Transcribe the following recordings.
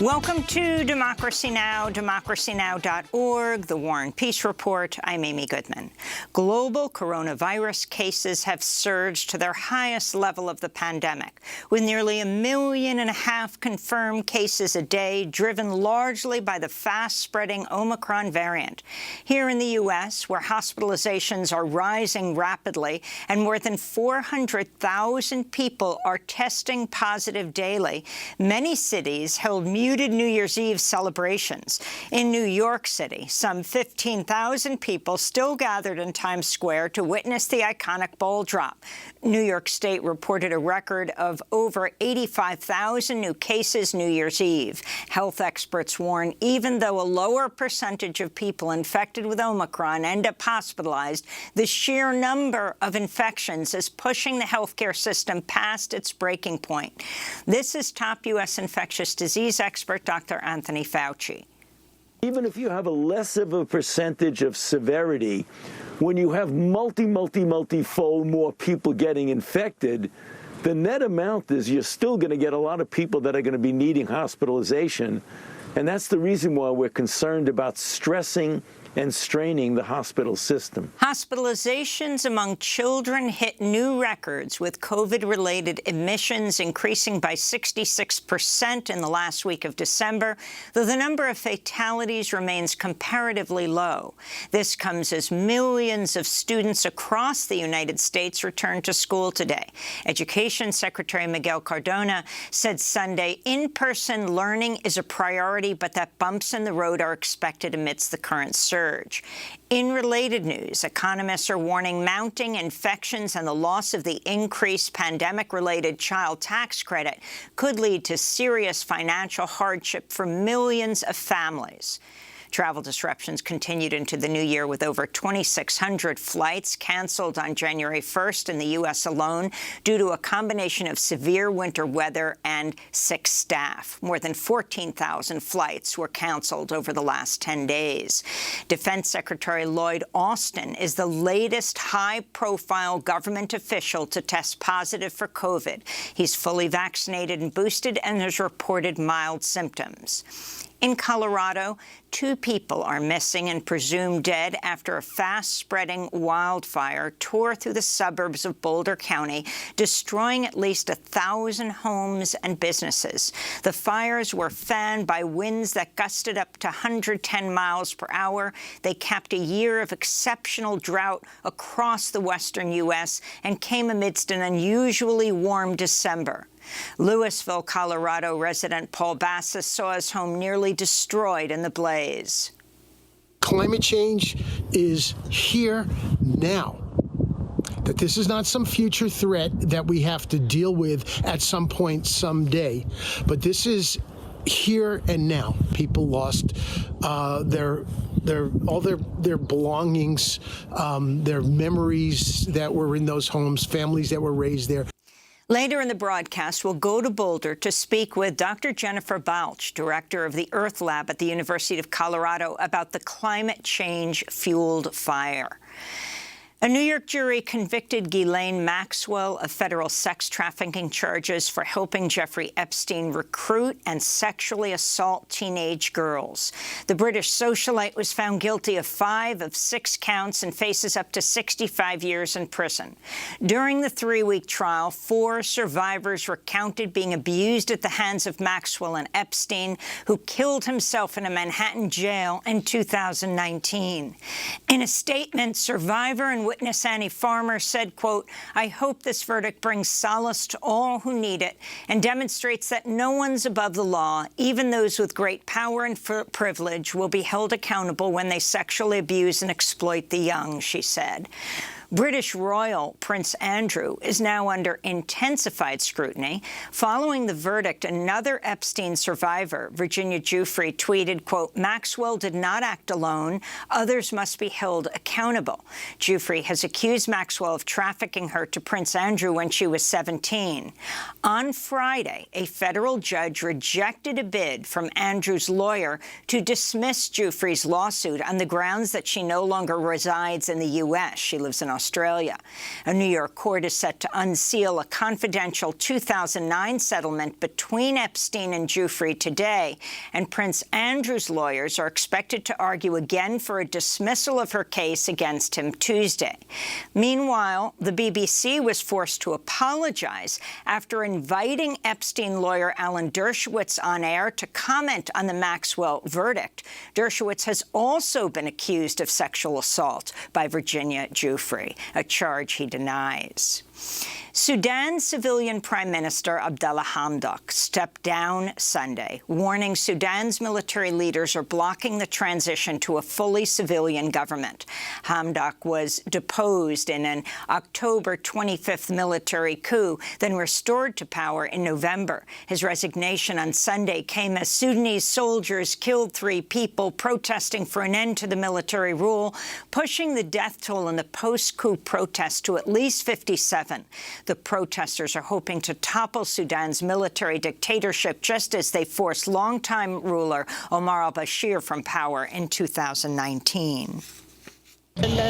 Welcome to Democracy Now!, democracynow.org, The War and Peace Report. I'm Amy Goodman. Global coronavirus cases have surged to their highest level of the pandemic, with nearly 1.5 million confirmed cases a day, driven largely by the fast-spreading Omicron variant. Here in the U.S., where hospitalizations are rising rapidly and more than 400,000 people are testing positive daily, many cities held muted New Year's Eve celebrations. In New York City, some 15,000 people still gathered in Times Square to witness the iconic ball drop. New York State reported a record of over 85,000 new cases New Year's Eve. Health experts warn even though a lower percentage of people infected with Omicron end up hospitalized, the sheer number of infections is pushing the healthcare system past its breaking point. This is top U.S. infectious disease expert Dr. Anthony Fauci. Even if you have a less of a percentage of severity, when you have multifold more people getting infected, the net amount is you're still going to get a lot of people that are going to be needing hospitalization. And that's the reason why we're concerned about stressing and straining the hospital system. Hospitalizations among children hit new records, with COVID-related admissions increasing by 66% in the last week of December, though the number of fatalities remains comparatively low. This comes as millions of students across the United States return to school today. Education Secretary Miguel Cardona said Sunday in-person learning is a priority, but that bumps in the road are expected amidst the current surge. In related news, economists are warning mounting infections and the loss of the increased pandemic-related child tax credit could lead to serious financial hardship for millions of families. Travel disruptions continued into the new year, with over 2,600 flights canceled on January 1st in the U.S. alone due to a combination of severe winter weather and sick staff. More than 14,000 flights were canceled over the last 10 days. Defense Secretary Lloyd Austin is the latest high-profile government official to test positive for COVID. He's fully vaccinated and boosted and has reported mild symptoms. In Colorado, 2 people are missing and presumed dead after a fast-spreading wildfire tore through the suburbs of Boulder County, destroying at least 1,000 homes and businesses. The fires were fanned by winds that gusted up to 110 miles per hour. They capped a year of exceptional drought across the western U.S. and came amidst an unusually warm December. Louisville, Colorado resident Paul Bassis saw his home nearly destroyed in the blaze. Climate change is here now. That this is not some future threat that we have to deal with at some point someday, but this is here and now. People lost all their belongings, their memories that were in those homes, families that were raised there. Later in the broadcast, we'll go to Boulder to speak with Dr. Jennifer Balch, director of the Earth Lab at the University of Colorado, about the climate change-fueled fire. A New York jury convicted Ghislaine Maxwell of federal sex trafficking charges for helping Jeffrey Epstein recruit and sexually assault teenage girls. The British socialite was found guilty of 5 of 6 counts and faces up to 65 years in prison. During the 3-week trial, 4 survivors recounted being abused at the hands of Maxwell and Epstein, who killed himself in a Manhattan jail in 2019. In a statement, survivor and witness Annie Farmer said, quote, "I hope this verdict brings solace to all who need it and demonstrates that no one's above the law. Even those with great power and privilege will be held accountable when they sexually abuse and exploit the young," she said. British royal Prince Andrew is now under intensified scrutiny. Following the verdict, another Epstein survivor, Virginia Giuffre, tweeted, quote, "Maxwell did not act alone. Others must be held accountable." Giuffre has accused Maxwell of trafficking her to Prince Andrew when she was 17. On Friday, a federal judge rejected a bid from Andrew's lawyer to dismiss Giuffre's lawsuit on the grounds that she no longer resides in the U.S. She lives in Australia. A New York court is set to unseal a confidential 2009 settlement between Epstein and Giuffre today, and Prince Andrew's lawyers are expected to argue again for a dismissal of her case against him Tuesday. Meanwhile, the BBC was forced to apologize after inviting Epstein lawyer Alan Dershowitz on air to comment on the Maxwell verdict. Dershowitz has also been accused of sexual assault by Virginia Giuffre, a charge he denies. Sudan's civilian Prime Minister Abdallah Hamdok stepped down Sunday, warning Sudan's military leaders are blocking the transition to a fully civilian government. Hamdok was deposed in an October 25th military coup, then restored to power in November. His resignation on Sunday came as Sudanese soldiers killed 3 people protesting for an end to the military rule, pushing the death toll in the post-coup protests to at least 57. The protesters are hoping to topple Sudan's military dictatorship just as they forced longtime ruler Omar al-Bashir from power in 2019. The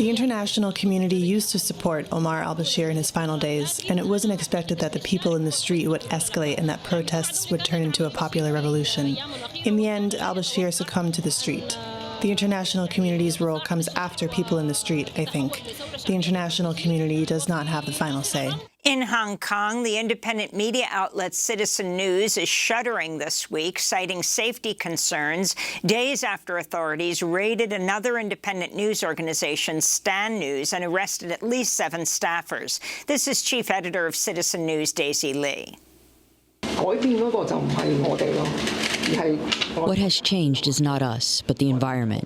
international community used to support Omar al-Bashir in his final days, and it wasn't expected that the people in the street would escalate and that protests would turn into a popular revolution. In the end, al-Bashir succumbed to the street. The international community's role comes after people in the street, I think. The international community does not have the final say. In Hong Kong, the independent media outlet Citizen News is shuttering this week, citing safety concerns, days after authorities raided another independent news organization, Stan News, and arrested at least 7 staffers. This is Chief Editor of Citizen News, Daisy Lee. What has changed is not us, but the environment.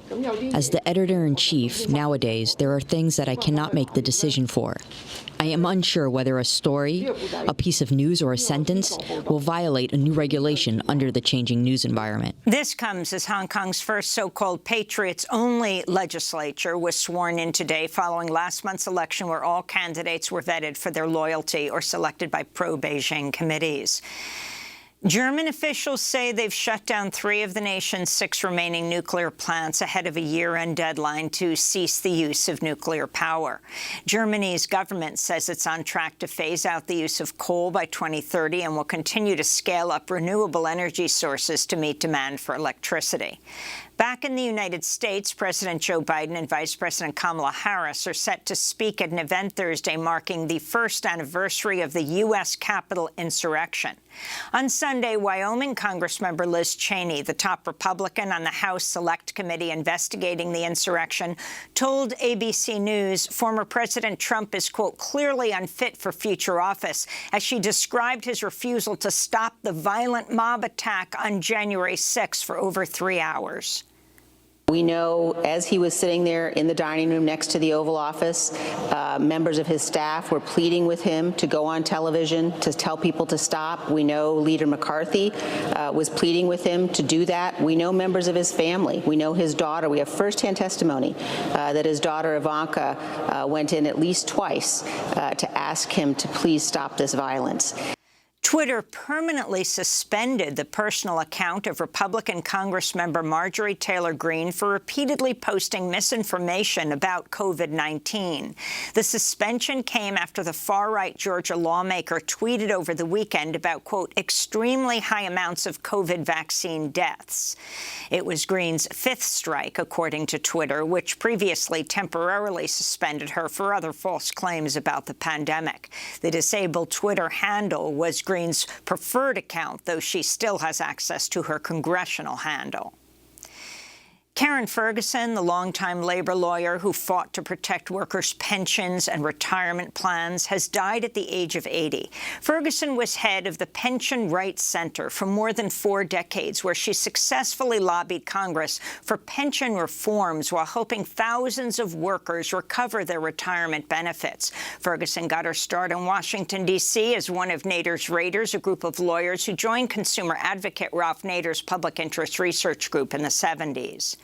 As the editor-in-chief, nowadays, there are things that I cannot make the decision for. I am unsure whether a story, a piece of news, or a sentence will violate a new regulation under the changing news environment. This comes as Hong Kong's first so-called Patriots-only legislature was sworn in today following last month's election where all candidates were vetted for their loyalty or selected by pro-Beijing committees. German officials say they've shut down 3 of the nation's 6 remaining nuclear plants ahead of a year-end deadline to cease the use of nuclear power. Germany's government says it's on track to phase out the use of coal by 2030 and will continue to scale up renewable energy sources to meet demand for electricity. Back in the United States, President Joe Biden and Vice President Kamala Harris are set to speak at an event Thursday marking the first anniversary of the U.S. Capitol insurrection. On Sunday, Wyoming Congressmember Liz Cheney, the top Republican on the House Select Committee investigating the insurrection, told ABC News former President Trump is, quote, clearly unfit for future office, as she described his refusal to stop the violent mob attack on January 6 for over 3 hours. We know as he was sitting there in the dining room next to the Oval Office, members of his staff were pleading with him to go on television, to tell people to stop. We know Leader McCarthy was pleading with him to do that. We know members of his family. We know his daughter. We have firsthand testimony that his daughter Ivanka went in at least twice to ask him to please stop this violence. Twitter permanently suspended the personal account of Republican Congressmember Marjorie Taylor Greene for repeatedly posting misinformation about COVID-19. The suspension came after the far-right Georgia lawmaker tweeted over the weekend about, quote, extremely high amounts of COVID vaccine deaths. It was Greene's 5th strike, according to Twitter, which previously temporarily suspended her for other false claims about the pandemic. The disabled Twitter handle was Greene's preferred account, though she still has access to her congressional handle. Karen Ferguson, the longtime labor lawyer who fought to protect workers' pensions and retirement plans, has died at the age of 80. Ferguson was head of the Pension Rights Center for more than 4 decades, where she successfully lobbied Congress for pension reforms while helping thousands of workers recover their retirement benefits. Ferguson got her start in Washington, D.C. as one of Nader's Raiders, a group of lawyers who joined consumer advocate Ralph Nader's public interest research group in the 70s.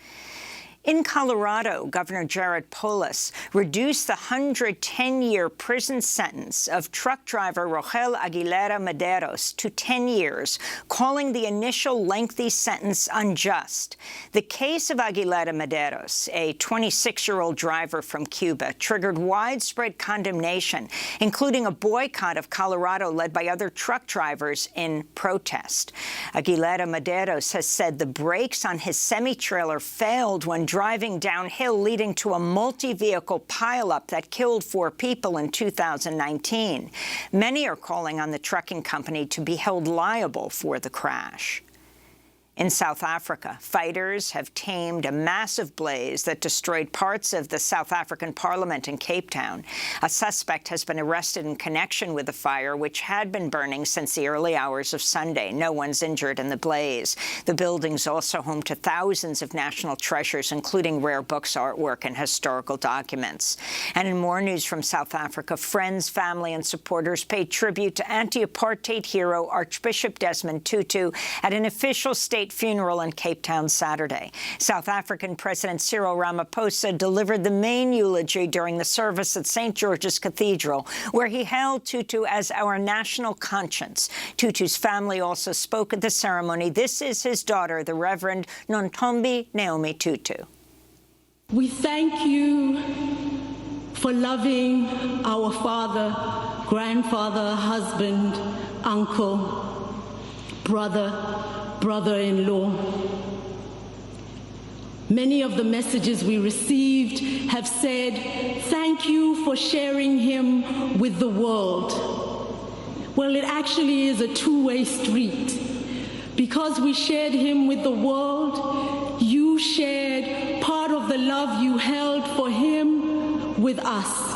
In Colorado, Governor Jared Polis reduced the 110-year prison sentence of truck driver Rogel Aguilera Mederos to 10 years, calling the initial lengthy sentence unjust. The case of Aguilera Mederos, a 26-year-old driver from Cuba, triggered widespread condemnation, including a boycott of Colorado led by other truck drivers in protest. Aguilera Mederos has said the brakes on his semi-trailer failed when driving downhill, leading to a multi-vehicle pileup that killed 4 people in 2019. Many are calling on the trucking company to be held liable for the crash. In South Africa, fighters have tamed a massive blaze that destroyed parts of the South African parliament in Cape Town. A suspect has been arrested in connection with the fire, which had been burning since the early hours of Sunday. No one's injured in the blaze. The building's also home to thousands of national treasures, including rare books, artwork, and historical documents. And in more news from South Africa, friends, family, and supporters paid tribute to anti-apartheid hero Archbishop Desmond Tutu at an official state funeral in Cape Town Saturday. South African President Cyril Ramaphosa delivered the main eulogy during the service at St. George's Cathedral, where he hailed Tutu as our national conscience. Tutu's family also spoke at the ceremony. This is his daughter, the Reverend Nontombi Naomi Tutu. We thank you for loving our father, grandfather, husband, uncle, brother-in-law. Many of the messages we received have said, thank you for sharing him with the world. Well, it actually is a two-way street. Because we shared him with the world, you shared part of the love you held for him with us.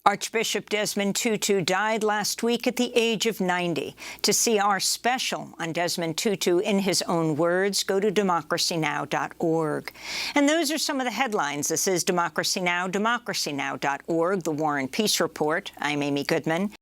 Archbishop Desmond Tutu died last week at the age of 90. To see our special on Desmond Tutu in his own words, go to democracynow.org. And those are some of the headlines. This is Democracy Now!, democracynow.org, the War and Peace Report. I'm Amy Goodman.